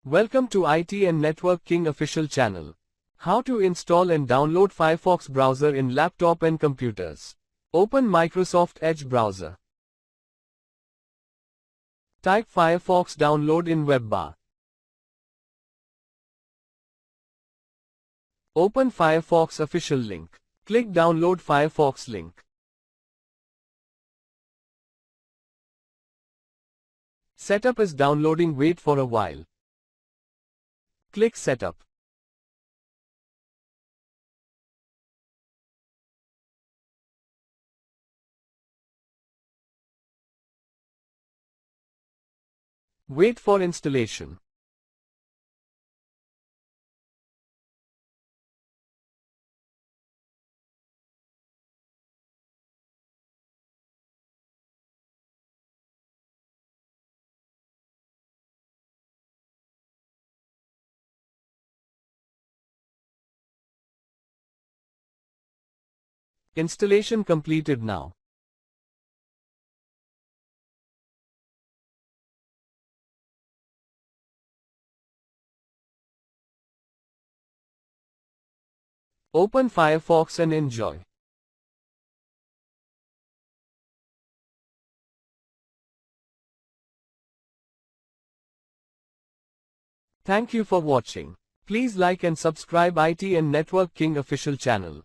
Welcome to IT and Network King official channel. How to install and download Firefox browser in laptop and computers. Open Microsoft Edge browser. Type Firefox download in web bar. Open Firefox official link. Click download Firefox link. Setup is downloading, wait for a while. Click Setup. Wait for installation. Installation completed now. Open Firefox and enjoy. Thank you for watching. Please like and subscribe IT and Network King official channel.